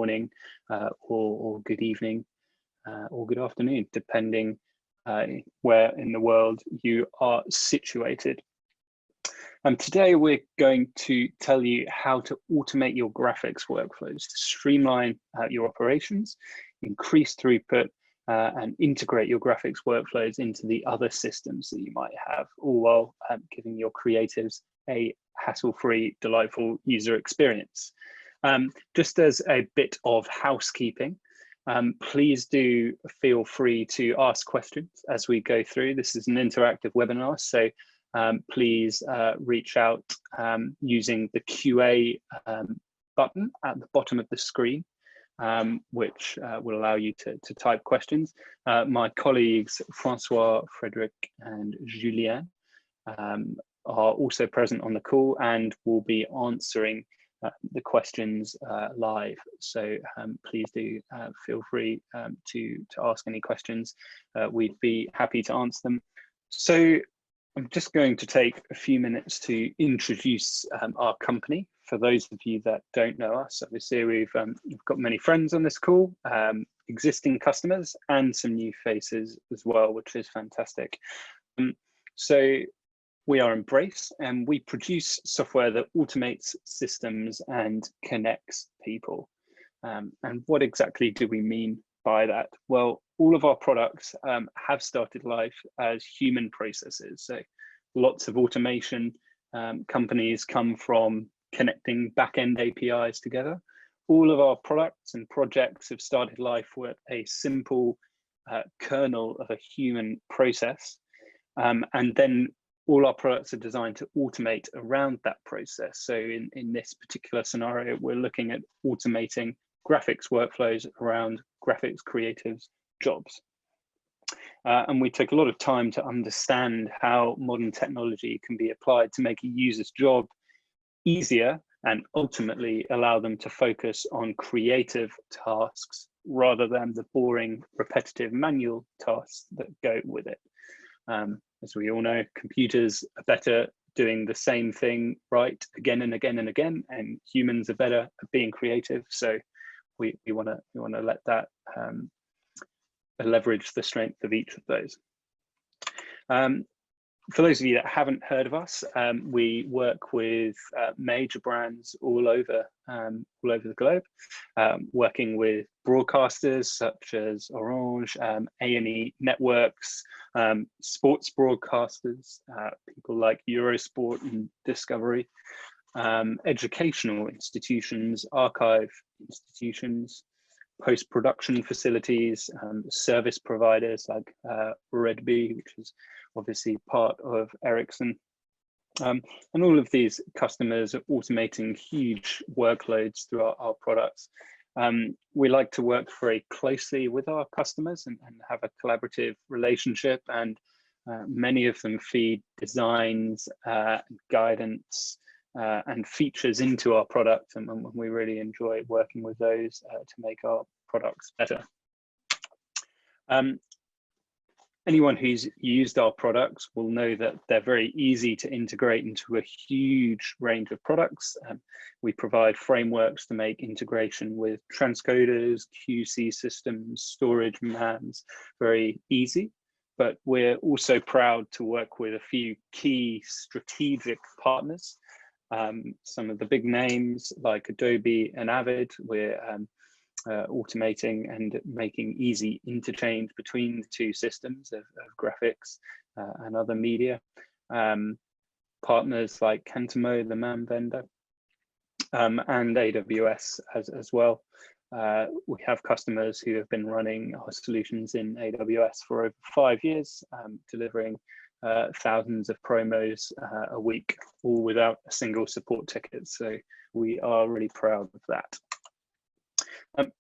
morning, or good evening, or good afternoon, depending where in the world you are situated. Today we're going to tell you how to automate your graphics workflows to streamline your operations, increase throughput, and integrate your graphics workflows into the other systems that you might have, all while giving your creatives a hassle-free, delightful user experience. Just as a bit of housekeeping, please do feel free to ask questions as we go through. This is an interactive webinar, so please reach out using the QA button at the bottom of the screen, which will allow you to type questions. My colleagues, Francois, Frederic, and Julien are also present on the call and will be answering the questions live. So please do feel free to ask any questions. We'd be happy to answer them. So I'm just going to take a few minutes to introduce our company. For those of you that don't know us, obviously we've got many friends on this call, existing customers and some new faces as well, which is fantastic. So we are Embrace, and we produce software that automates systems and connects people. And what exactly do we mean by that? Well, all of our products have started life as human processes. So lots of automation companies come from connecting back-end APIs together. All of our products and projects have started life with a simple kernel of a human process. And then all our products are designed to automate around that process. So in this particular scenario, we're looking at automating graphics workflows around graphics creatives' jobs. And we take a lot of time to understand how modern technology can be applied to make a user's job easier and ultimately allow them to focus on creative tasks rather than the boring, repetitive manual tasks that go with it. As we all know, computers are better doing the same thing right again and again and again, and humans are better at being creative. So we want to let that leverage the strength of each of those. For those of you that haven't heard of us, we work with major brands all over the globe, working with broadcasters such as Orange, A&E Networks, sports broadcasters, people like Eurosport and Discovery, educational institutions, archive institutions, post-production facilities, service providers like Red Bee, which is obviously part of Ericsson. And all of these customers are automating huge workloads through our products. We like to work very closely with our customers and have a collaborative relationship, and many of them feed designs, guidance, and features into our product, and we really enjoy working with those to make our products better. Anyone who's used our products will know that they're very easy to integrate into a huge range of products. We provide frameworks to make integration with transcoders, QC systems, storage MAMs very easy. But we're also proud to work with a few key strategic partners. Some of the big names like Adobe and Avid, we're automating and making easy interchange between the two systems of graphics and other media. Partners like Cantamo, the MAM vendor, and AWS as well. We have customers who have been running our solutions in AWS for over 5 years, delivering thousands of promos a week, all without a single support ticket. So we are really proud of that.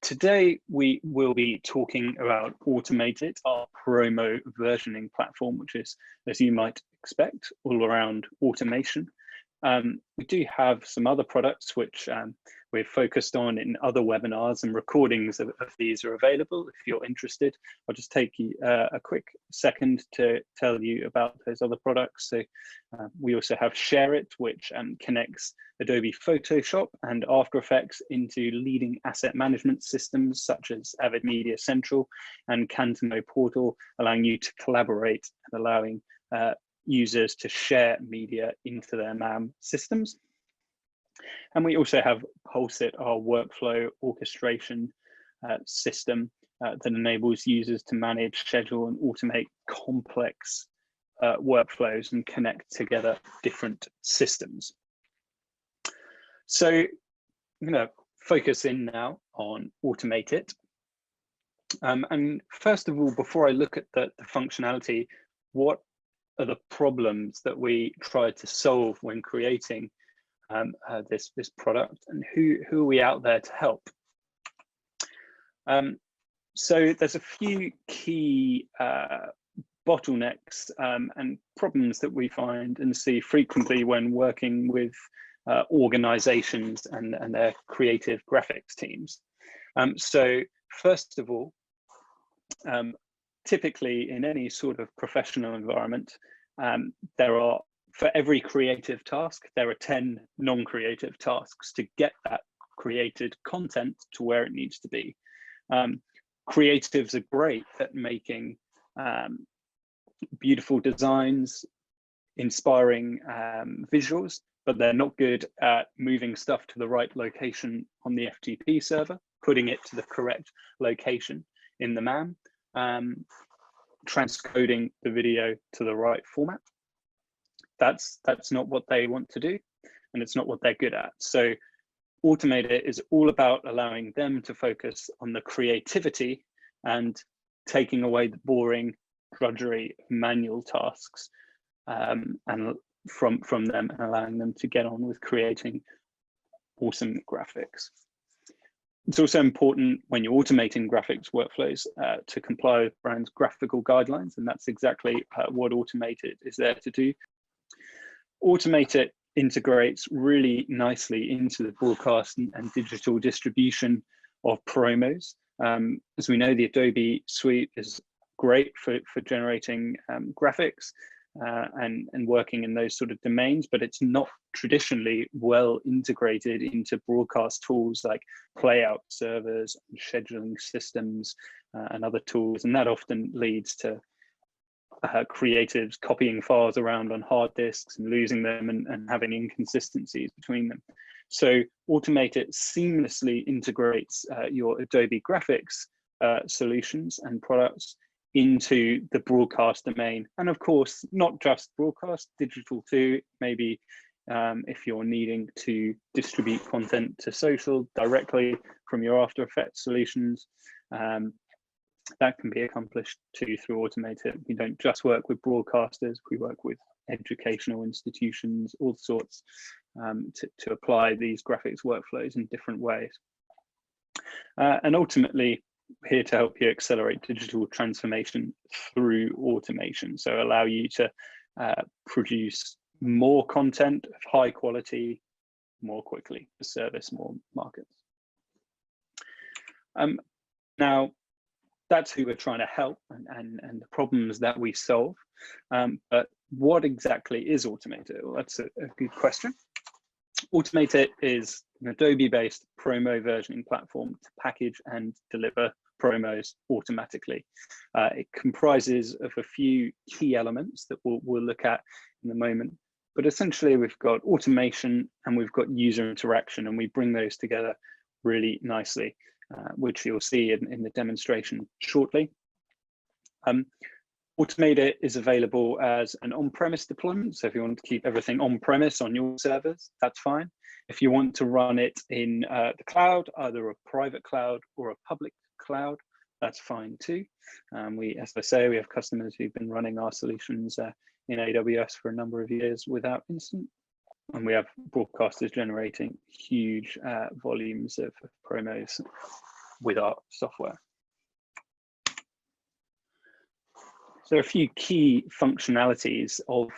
Today, we will be talking about AutomateIT, our promo versioning platform, which is, as you might expect, all around automation. We do have some other products which we've focused on in other webinars, and recordings of these are available if you're interested. I'll just take you a quick second to tell you about those other products. So we also have Share It, which connects Adobe Photoshop and After Effects into leading asset management systems such as Avid Media Central and Cantano Portal, allowing you to collaborate and allowing users to share media into their MAM systems. And we also have Pulse-it, our workflow orchestration system that enables users to manage, schedule, and automate complex workflows and connect together different systems. So I'm going to focus in now on AutomateIT. And first of all, before I look at the functionality, what are the problems that we try to solve when creating this product, and who are we out there to help? So there's a few key bottlenecks and problems that we find and see frequently when working with organizations and their creative graphics teams. So first of all, typically in any sort of professional environment, there are, for every creative task, there are 10 non-creative tasks to get that created content to where it needs to be. Creatives are great at making beautiful designs, inspiring visuals, but they're not good at moving stuff to the right location on the FTP server, putting it to the correct location in the MAM, transcoding the video to the right format. That's not what they want to do, and it's not what they're good at. So AutomateIT is all about allowing them to focus on the creativity and taking away the boring drudgery manual tasks and from them, and allowing them to get on with creating awesome graphics. It's also important when you're automating graphics workflows to comply with brands' graphical guidelines, and that's exactly what AutomateIT is there to do. AutomateIT integrates really nicely into the broadcast and digital distribution of promos. As we know, the Adobe suite is great for generating graphics and working in those sort of domains, but it's not traditionally well integrated into broadcast tools like playout servers, and scheduling systems, and other tools. And that often leads to creatives copying files around on hard disks and losing them and having inconsistencies between them. So AutomateIT seamlessly integrates your Adobe graphics solutions and products into the broadcast domain. And of course, not just broadcast, digital too. Maybe if you're needing to distribute content to social directly from your After Effects solutions, that can be accomplished too through AutomateIT. We don't just work with broadcasters, we work with educational institutions, all sorts, to apply these graphics workflows in different ways. And ultimately, here to help you accelerate digital transformation through automation. So allow you to produce more content of high quality more quickly to service more markets. Now, that's who we're trying to help and the problems that we solve. But what exactly is AutomateIT? Well, that's a good question. AutomateIT is an Adobe-based promo versioning platform to package and deliver promos automatically. It comprises of a few key elements that we'll look at in a moment. But essentially, we've got automation and we've got user interaction, and we bring those together really nicely, which you'll see in the demonstration shortly. AutomateIT is available as an on-premise deployment. So if you want to keep everything on-premise on your servers, that's fine. If you want to run it in the cloud, either a private cloud or a public cloud, that's fine too. As I say, we have customers who've been running our solutions in AWS for a number of years without incident. And we have broadcasters generating huge volumes of promos with our software. So a few key functionalities of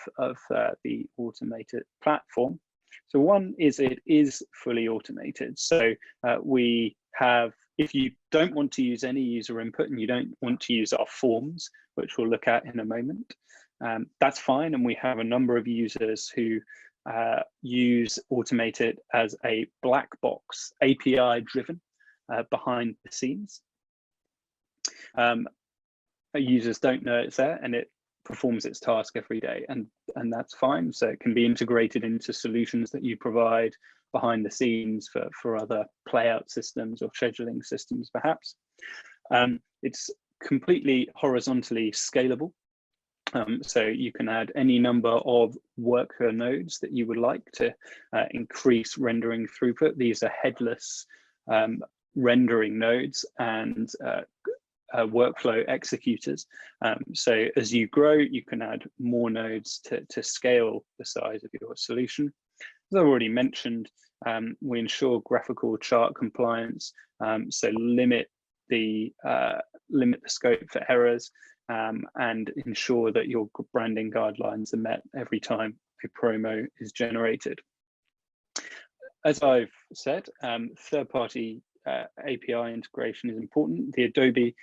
the AutomateIT platform. So one is it is fully automated. So we have, if you don't want to use any user input and you don't want to use our forms, which we'll look at in a moment, that's fine. And we have a number of users who use AutomateIT as a black box, API driven behind the scenes. Users don't know it's there, and it performs its task every day, and that's fine. So it can be integrated into solutions that you provide behind the scenes for other playout systems or scheduling systems, perhaps. It's completely horizontally scalable. So you can add any number of worker nodes that you would like to increase rendering throughput. These are headless rendering nodes and workflow executors. So as you grow, you can add more nodes to scale the size of your solution. As I've already mentioned, we ensure graphical chart compliance, so limit the scope for errors, and ensure that your branding guidelines are met every time a promo is generated. As I've said, third-party API integration is important. The Adobe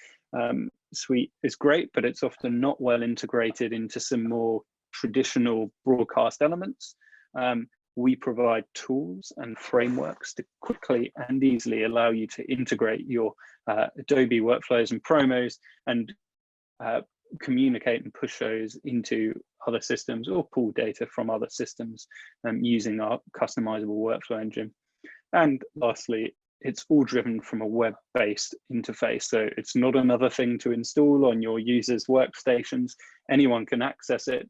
suite is great, but it's often not well integrated into some more traditional broadcast elements. We provide tools and frameworks to quickly and easily allow you to integrate your Adobe workflows and promos and communicate and push those into other systems or pull data from other systems using our customizable workflow engine. And lastly, it's all driven from a web-based interface. So it's not another thing to install on your users' workstations. Anyone can access it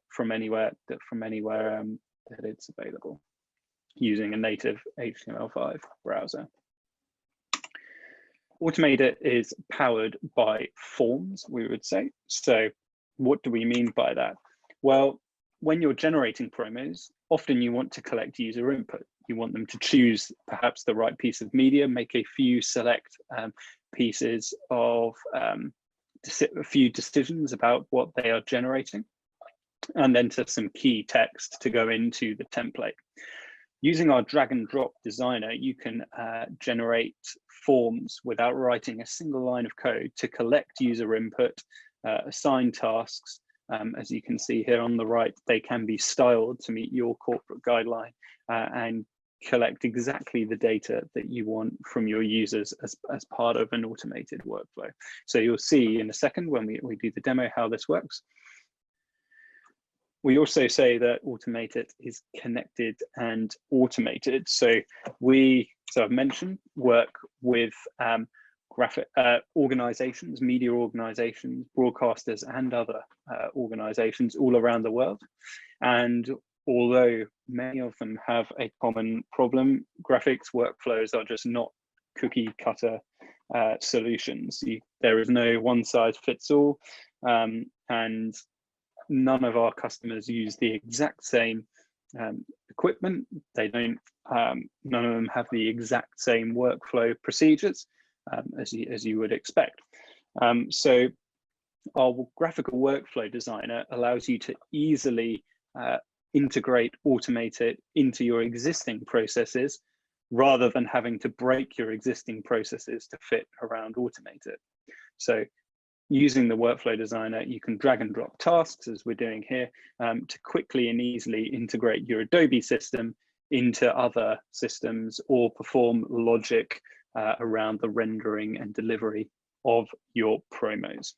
from anywhere that it's available using a native HTML5 browser. AutomateIT is powered by forms, we would say. So what do we mean by that? Well, when you're generating promos, often you want to collect user input. You want them to choose perhaps the right piece of media, make a few select pieces of a few decisions about what they are generating, and then to some key text to go into the template. Using our drag and drop designer, you can generate forms without writing a single line of code to collect user input, assign tasks. As you can see here on the right, they can be styled to meet your corporate guideline and collect exactly the data that you want from your users as part of an automated workflow. So you'll see in a second when we do the demo how this works. We also say that AutomateIT is connected and automated. So I've mentioned, work with graphic organizations, media organizations, broadcasters, and other organizations all around the world. And although many of them have a common problem, graphics workflows are just not cookie cutter solutions. There is no one size fits all, and none of our customers use the exact same equipment. They don't. None of them have the exact same workflow procedures as you would expect. So our graphical workflow designer allows you to easily integrate AutomateIT into your existing processes, rather than having to break your existing processes to fit around AutomateIT. So using the workflow designer, you can drag and drop tasks, as we're doing here, to quickly and easily integrate your Adobe system into other systems or perform logic around the rendering and delivery of your promos.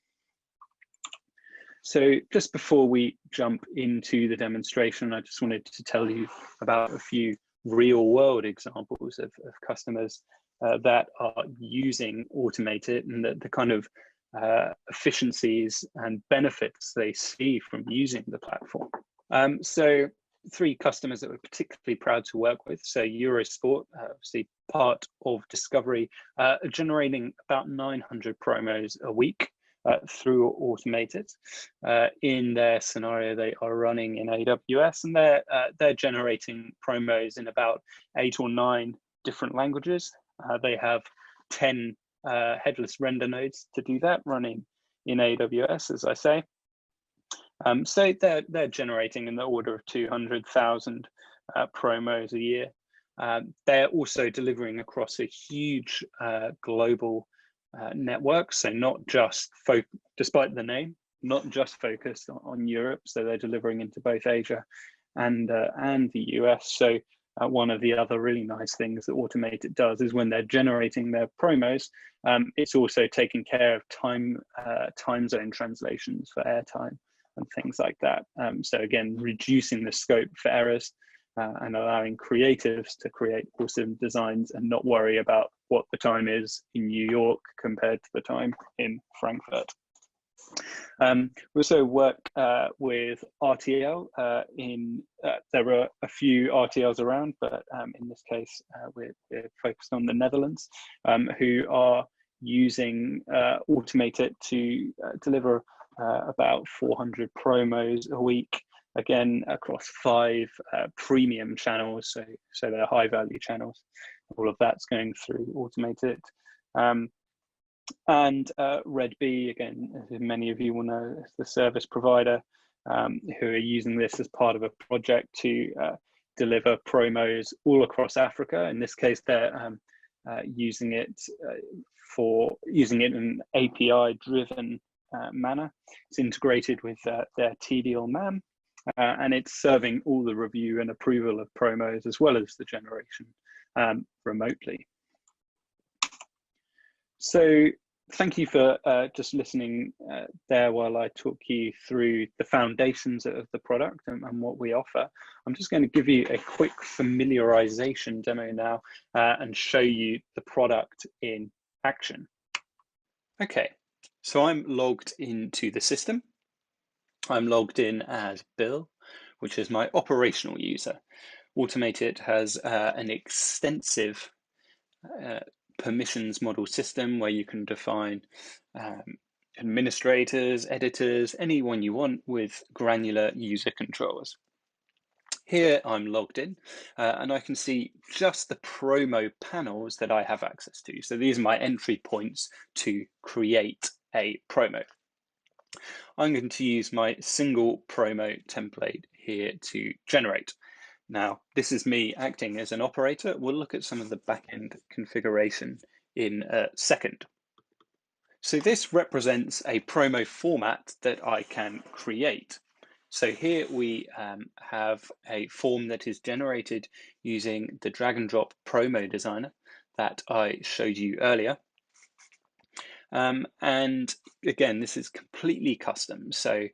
So just before we jump into the demonstration, I just wanted to tell you about a few real world examples of customers that are using AutomateIT and the kind of efficiencies and benefits they see from using the platform. So 3 customers that we're particularly proud to work with. So Eurosport, obviously part of Discovery, are generating about 900 promos a week through AutomateIT. In their scenario, they are running in AWS, and they're generating promos in about 8 or 9 different languages. They have 10 headless render nodes to do that, running in AWS, as I say. So they're generating in the order of 200,000 promos a year. They're also delivering across a huge global network, so not just despite the name, not just focused on Europe. So they're delivering into both Asia and the US. So one of the other really nice things that AutomateIT does is when they're generating their promos, it's also taking care of time zone translations for airtime and things like that. So again, reducing the scope for errors and allowing creatives to create awesome designs and not worry about what the time is in New York compared to the time in Frankfurt. We also work with RTL. There are a few RTLs around, but in this case, we're focused on the Netherlands, who are using AutomateIT to deliver about 400 promos a week, again across 5 premium channels, so they're high value channels. All of that's going through AutomateIT. And Red Bee, again, as many of you will know, is the service provider who are using this as part of a project to deliver promos all across Africa. In this case, they're using it in an API-driven manner. It's integrated with their TDL MAM, and it's serving all the review and approval of promos as well as the generation remotely. So thank you for just listening there while I talk you through the foundations of the product and what we offer. I'm just going to give you a quick familiarization demo now and show you the product in action. Okay, so I'm logged into the system. I'm logged in as Bill, which is my operational user. AutomateIT has an extensive permissions model system where you can define administrators, editors, anyone you want with granular user controls. Here I'm logged in and I can see just the promo panels that I have access to. So these are my entry points to create a promo. I'm going to use my single promo template here to generate. Now, this is me acting as an operator. We'll look at some of the backend configuration in a second. So this represents a promo format that I can create. So here we have a form that is generated using the drag and drop promo designer that I showed you earlier. And again, this is completely custom. So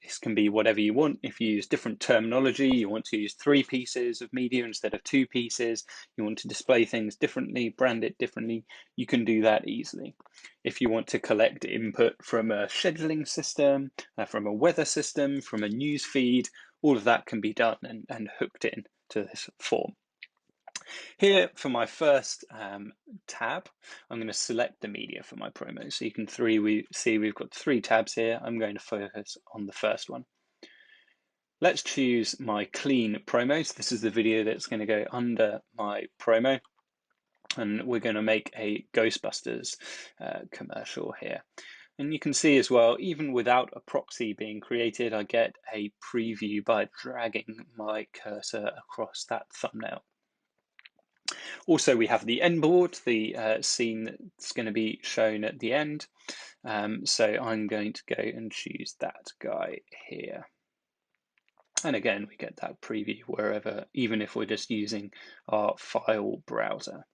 this can be whatever you want. If you use different terminology, you want to use 3 pieces of media instead of 2 pieces, you want to display things differently, brand it differently, you can do that easily. If you want to collect input from a scheduling system, from a weather system, from a news feed, all of that can be done and hooked in to this form. Here for my first tab, I'm going to select the media for my promo. So you can see we've got 3 tabs here. I'm going to focus on the first one. Let's choose my clean promos. This is the video that's going to go under my promo. And we're going to make a Ghostbusters commercial here. And you can see as well, even without a proxy being created, I get a preview by dragging my cursor across that thumbnail. Also, we have the end board, the scene that's going to be shown at the end. So I'm going to go and choose that guy here. And again, we get that preview wherever, even if we're just using our file browser.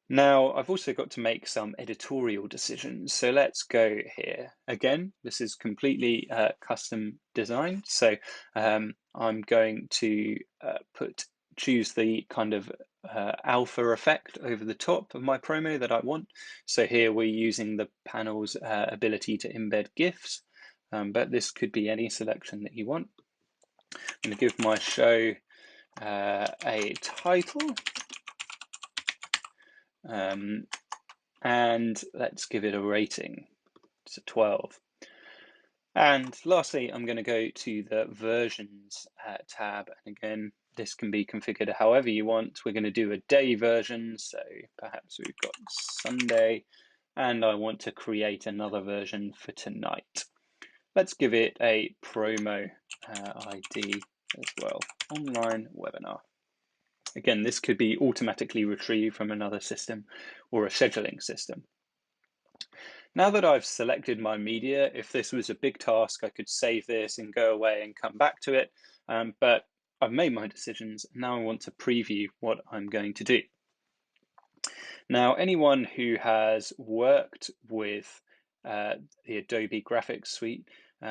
Now, I've also got to make some editorial decisions. So let's go here. Again, this is completely custom designed. So I'm going to choose the kind of alpha effect over the top of my promo that I want. So here we're using the panel's ability to embed GIFs, but this could be any selection that you want. I'm going to give my show a title. And let's give it a rating. It's a 12. And lastly, I'm going to go to the versions tab. And again, this can be configured however you want. We're going to do a day version. So perhaps we've got Sunday. And I want to create another version for tonight. Let's give it a promo ID as well. Online webinar. Again, this could be automatically retrieved from another system or a scheduling system. Now that I've selected my media, if this was a big task, I could save this and go away and come back to it. But I've made my decisions. Now I want to preview what I'm going to do. Now, anyone who has worked with the Adobe Graphics Suite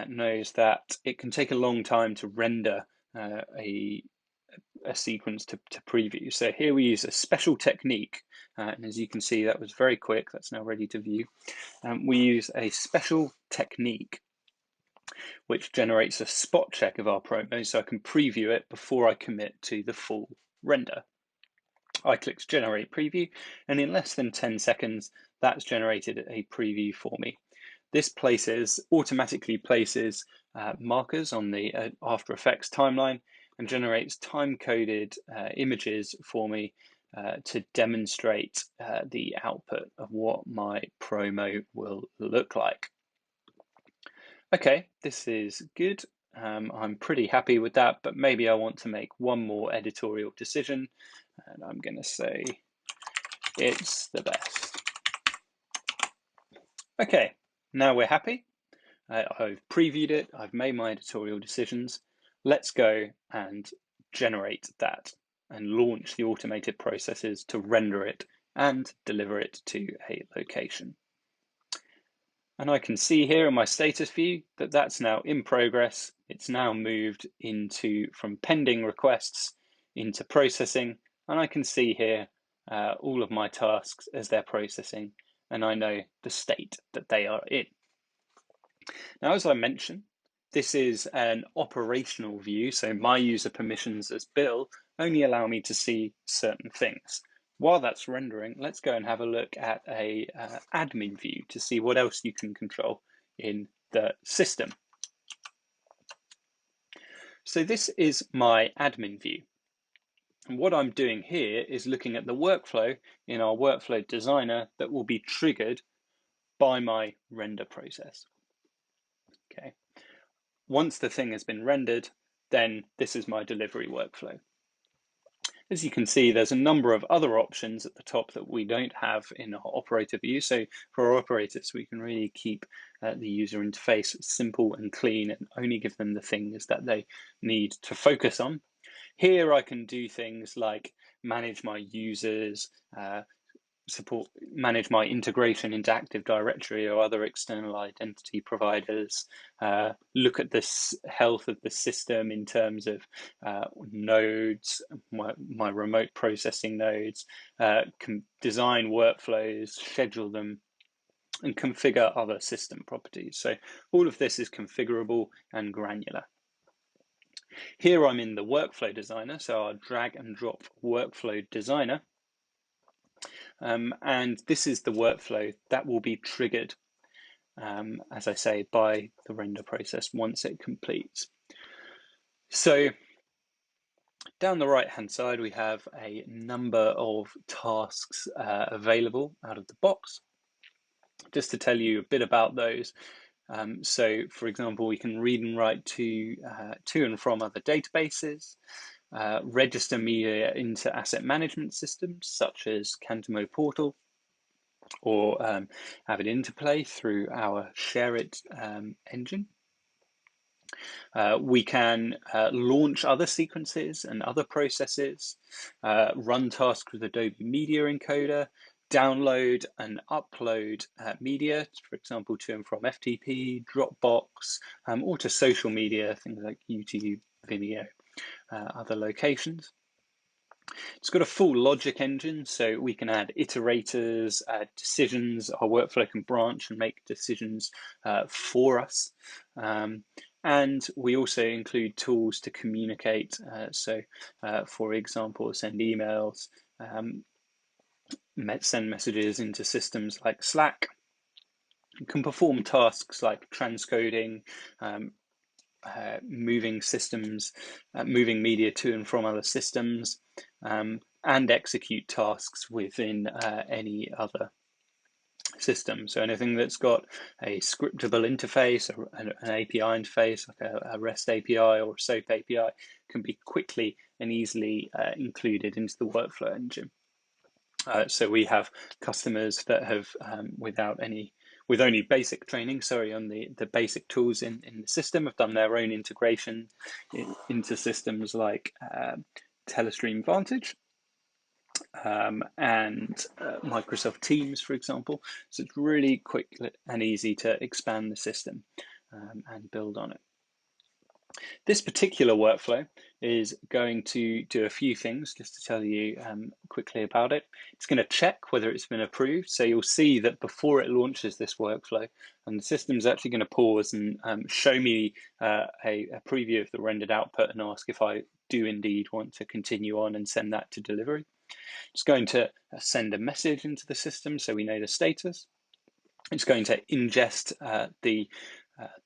knows that it can take a long time to render a sequence to preview. So here we use a special technique, and as you can see, that was very quick. That's now ready to view. We use a special technique which generates a spot check of our promo, so I can preview it before I commit to the full render. I clicked generate preview, and in less than 10 seconds, that's generated a preview for me. This automatically places markers on the After Effects timeline and generates time-coded images for me to demonstrate the output of what my promo will look like. Okay, this is good. I'm pretty happy with that, but maybe I want to make one more editorial decision, and I'm going to say it's the best. Okay, now we're happy. I've previewed it, I've made my editorial decisions. Let's go and generate that and launch the automated processes to render it and deliver it to a location. And I can see here in my status view that that's now in progress. It's now moved from pending requests into processing. And I can see here all of my tasks as they're processing, and I know the state that they are in. Now, as I mentioned, this is an operational view, so my user permissions as Bill only allow me to see certain things. While that's rendering, let's go and have a look at a admin view to see what else you can control in the system. So this is my admin view. And what I'm doing here is looking at the workflow in our workflow designer that will be triggered by my render process. Okay. Once the thing has been rendered, then this is my delivery workflow. As you can see, there's a number of other options at the top that we don't have in our operator view. So for our operators, we can really keep the user interface simple and clean and only give them the things that they need to focus on. Here I can do things like manage my users, manage my integration into Active Directory or other external identity providers, look at the health of the system in terms of nodes, my remote processing nodes, can design workflows, schedule them, and configure other system properties. So all of this is configurable and granular. Here I'm in the workflow designer, so I'll drag and drop workflow designer. And this is the workflow that will be triggered, as I say, by the render process once it completes. So down the right-hand side, we have a number of tasks available out of the box. Just to tell you a bit about those. So, for example, we can read and write to and from other databases, register media into asset management systems such as Cantamo Portal, or have it interplay through our ShareIt engine. We can launch other sequences and other processes, run tasks with Adobe Media Encoder, download and upload media, for example, to and from FTP, Dropbox, or to social media, things like YouTube, Vimeo, other locations. It's got a full logic engine, so we can add iterators, add decisions. Our workflow can branch and make decisions for us. And we also include tools to communicate. For example, send emails, send messages into systems like Slack. You can perform tasks like transcoding, moving media to and from other systems, and execute tasks within any other system. So anything that's got a scriptable interface, or an API interface, like a REST API or a SOAP API, can be quickly and easily included into the workflow engine. So we have customers that have, with only basic training, on the basic tools in the system, have done their own integration into systems like Telestream Vantage and Microsoft Teams, for example. So it's really quick and easy to expand the system and build on it. This particular workflow is going to do a few things, just to tell you quickly about it. It's going to check whether it's been approved. So you'll see that before it launches this workflow, and the system's actually going to pause and show me a preview of the rendered output and ask if I do indeed want to continue on and send that to delivery. It's going to send a message into the system so we know the status. It's going to ingest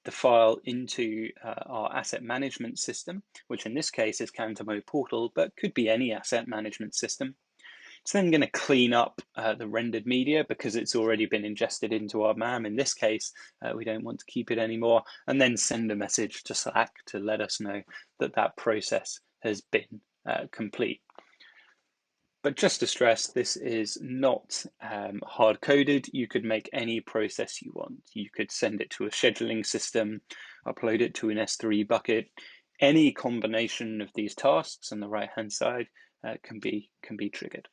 the file into our asset management system, which in this case is Countermo Portal, but could be any asset management system. It's then going to clean up the rendered media because it's already been ingested into our MAM. In this case, we don't want to keep it anymore, and then send a message to Slack to let us know that that process has been complete. But just to stress, this is not hard-coded. You could make any process you want. You could send it to a scheduling system, upload it to an S3 bucket. Any combination of these tasks on the right-hand side can be triggered.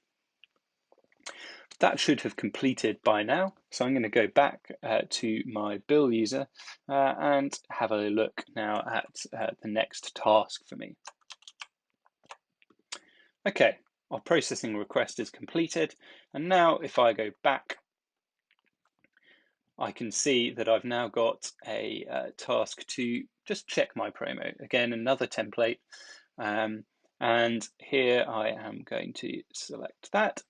That should have completed by now. So I'm going to go back to my Bill user and have a look now at the next task for me. Okay. Our processing request is completed, and now if I go back, I can see that I've now got a task to just check my promo. Again, another template, and here I am going to select that.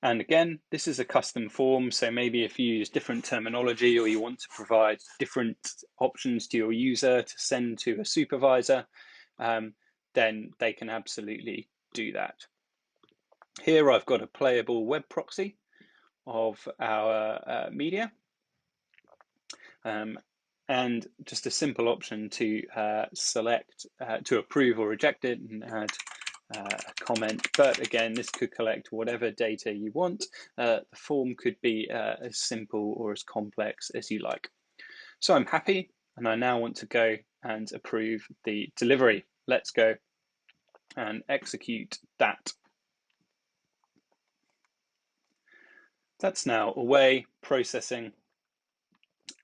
And again, this is a custom form, so maybe if you use different terminology or you want to provide different options to your user to send to a supervisor, then they can absolutely do that. Here I've got a playable web proxy of our media, and just a simple option to select, to approve or reject it, and add a comment. But again, this could collect whatever data you want. The form could be as simple or as complex as you like. So I'm happy, and I now want to go and approve the delivery. Let's go and execute that. That's now away, processing.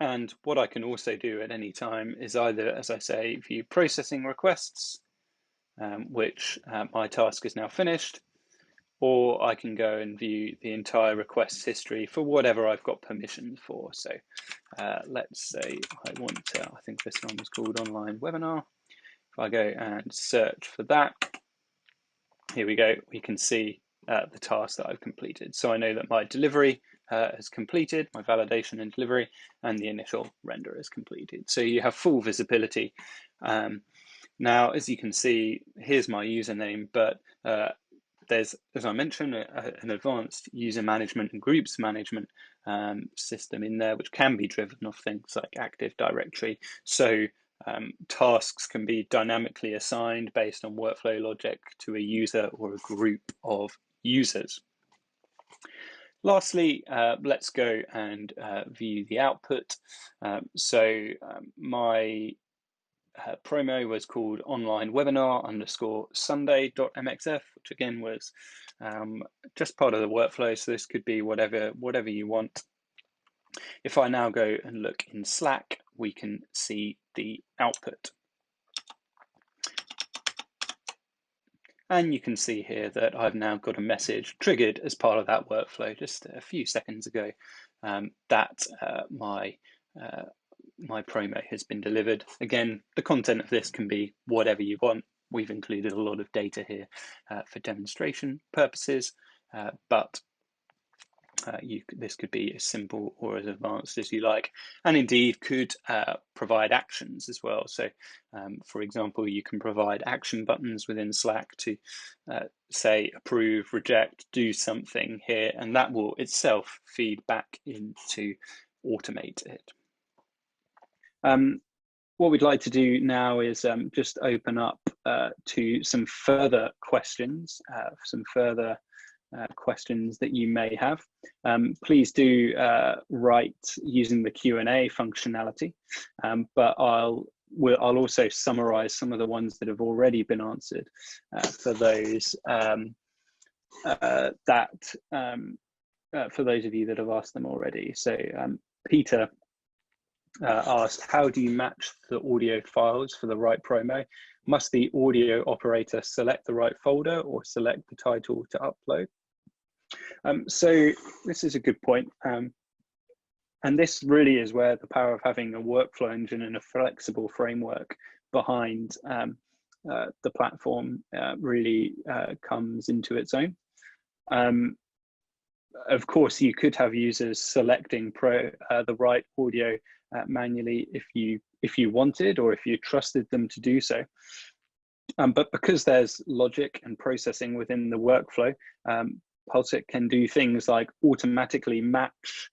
And what I can also do at any time is either, as I say, view processing requests, which my task is now finished, or I can go and view the entire request history for whatever I've got permission for. So let's say I want to, I think this one was called online webinar. If I go and search for that, here we go, we can see the task that I've completed. So I know that my delivery has completed, my validation and delivery, and the initial render is completed. So you have full visibility. Now, as you can see, here's my username, but there's, as I mentioned, an advanced user management and groups management system in there, which can be driven off things like Active Directory. So tasks can be dynamically assigned based on workflow logic to a user or a group of users. Lastly, let's go and view the output. My promo was called online webinar _Sunday.mxf, which again was just part of the workflow. So this could be whatever you want. If I now go and look in Slack, we can see the output. And you can see here that I've now got a message triggered as part of that workflow just a few seconds ago that my promo has been delivered. Again, the content of this can be whatever you want. We've included a lot of data here for demonstration purposes, but This could be as simple or as advanced as you like, and indeed could provide actions as well. So, for example, you can provide action buttons within Slack to say approve, reject, do something here, and that will itself feed back into AutomateIT. What we'd like to do now is just open up to some further questions, questions that you may have. Please do write using the Q&A functionality, but I'll also summarize some of the ones that have already been answered for those for those of you that have asked them already. So Peter asked, how do you match the audio files for the right promo? Must the audio operator select the right folder or select the title to upload? So this is a good point. And this really is where the power of having a workflow engine and a flexible framework behind the platform really comes into its own. Of course, you could have users selecting the right audio manually if you wanted, or if you trusted them to do so. But because there's logic and processing within the workflow, PulseIT can do things like automatically match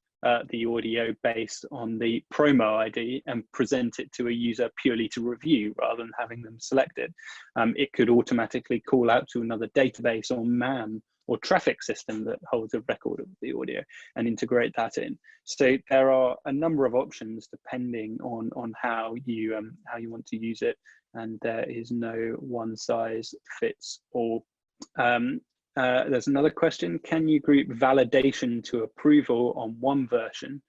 the audio based on the promo ID and present it to a user purely to review rather than having them selected. It could automatically call out to another database or MAM or traffic system that holds a record of the audio and integrate that in. So there are a number of options depending on how you want to use it, and there is no one size fits all. There's another question. Can you group validation to approval on one version,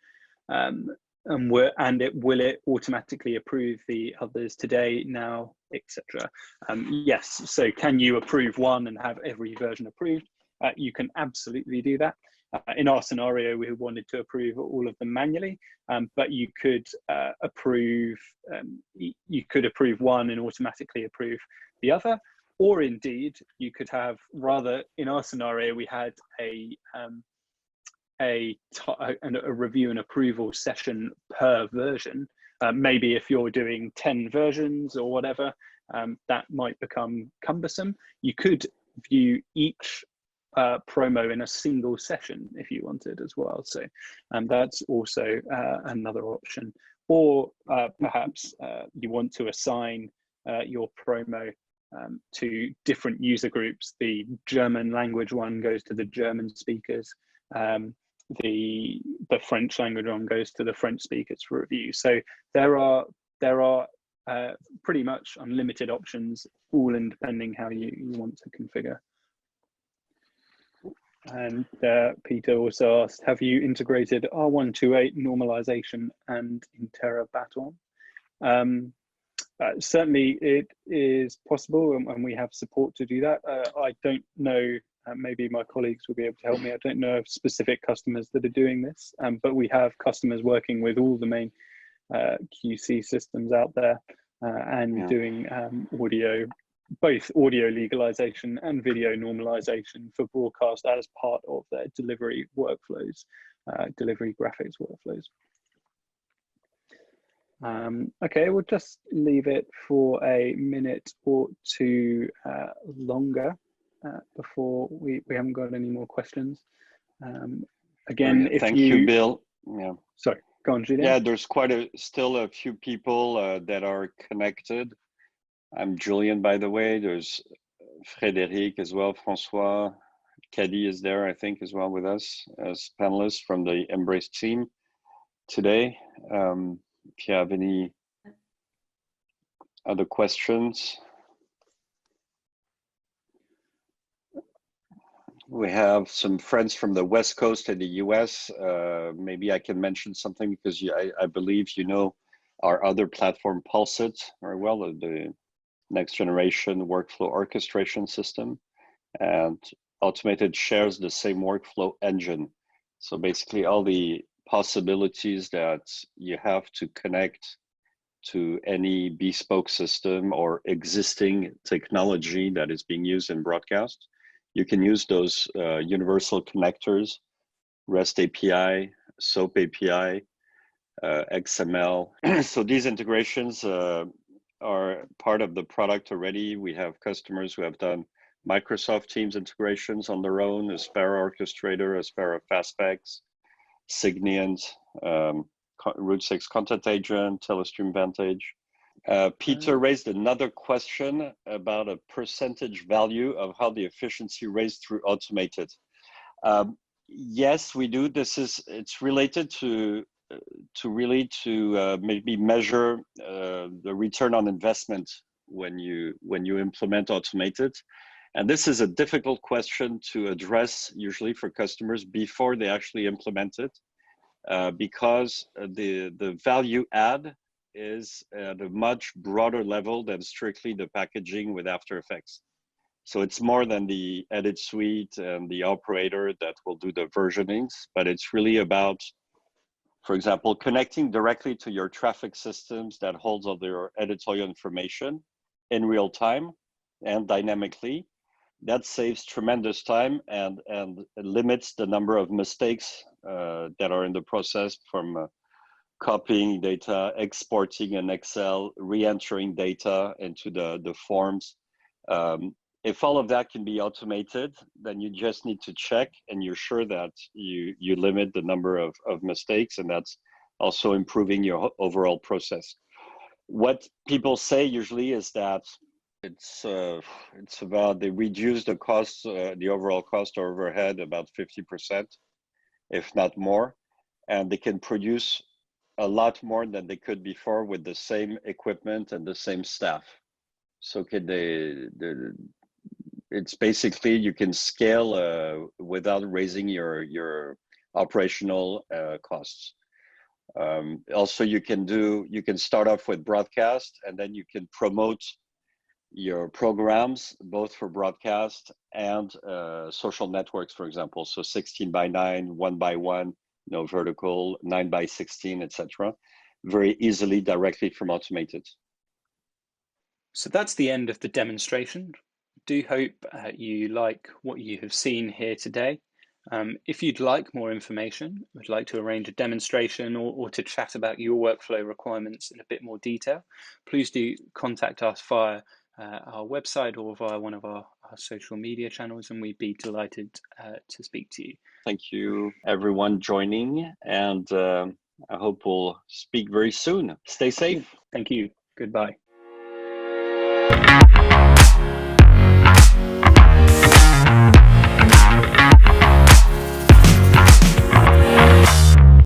and will it automatically approve the others today, now, etc.? Yes. So can you approve one and have every version approved? You can absolutely do that. In our scenario, we wanted to approve all of them manually, but you could approve one and automatically approve the other. Or indeed, you could have, rather, in our scenario, we had a review and approval session per version. Maybe if you're doing 10 versions or whatever, that might become cumbersome. You could view each promo in a single session if you wanted as well. So that's also another option. Or perhaps you want to assign your promo to different user groups. The German language one goes to the German speakers. The French language one goes to the French speakers for review. So there are pretty much unlimited options, all in depending how you want to configure. And Peter also asked, have you integrated R128 normalization and Intera Baton? Certainly it is possible, and we have support to do that. I don't know, maybe my colleagues will be able to help me. I don't know of specific customers that are doing this, but we have customers working with all the main QC systems out there and doing both audio legalization and video normalization for broadcast as part of their delivery workflows, delivery graphics workflows. Okay, we'll just leave it for a minute or two longer before we haven't got any more questions. Again, if thank you, Bill. Yeah. Sorry, go on, Julien. Yeah, there's still a few people that are connected. I'm Julian, by the way. There's Frédéric as well, Francois, Caddy is there, I think, as well with us as panelists from the Embrace team today. If you have any other questions. We have some friends from the West Coast and the US. Maybe I can mention something because I believe you know our other platform, PulseIT, very well, the next generation workflow orchestration system. And AutomateIT shares the same workflow engine. So basically all the possibilities that you have to connect to any bespoke system or existing technology that is being used in broadcast, you can use those universal connectors REST API, SOAP API, XML. So these integrations are part of the product already. We have customers who have done Microsoft Teams integrations on their own, Aspera Orchestrator, Aspera Fastpacks, Signient, Route 6 Content Agent, Telestream Vantage. Peter raised another question about a percentage value of how the efficiency raised through AutomateIT. Yes, we do. It's related to maybe measure the return on investment when you implement AutomateIT. And this is a difficult question to address usually for customers before they actually implement it, because the value add is at a much broader level than strictly the packaging with After Effects. So it's more than the edit suite and the operator that will do the versionings, but it's really about, for example, connecting directly to your traffic systems that holds all their editorial information in real time and dynamically. That saves tremendous time and limits the number of mistakes that are in the process, from copying data, exporting an Excel, re-entering data into the forms. If all of that can be automated, then you just need to check and you're sure that you limit the number of mistakes, and that's also improving your overall process. What people say usually is that it's about, they reduce the cost, the overall cost or overhead about 50%, if not more, and they can produce a lot more than they could before with the same equipment and the same staff. So it's basically, you can scale without raising your operational costs. Also, you can start off with broadcast, and then you can promote your programs both for broadcast and social networks, for example. So 16:9, 1:1, vertical, 9:16, etc. Very easily directly from AutomateIT. So that's the end of the demonstration. Do hope you like what you have seen here today. If you'd like more information, would like to arrange a demonstration or to chat about your workflow requirements in a bit more detail, please do contact us via our website or via one of our social media channels, and we'd be delighted to speak to you. Thank you, everyone joining, and I hope we'll speak very soon. Stay safe. Thank you. Goodbye.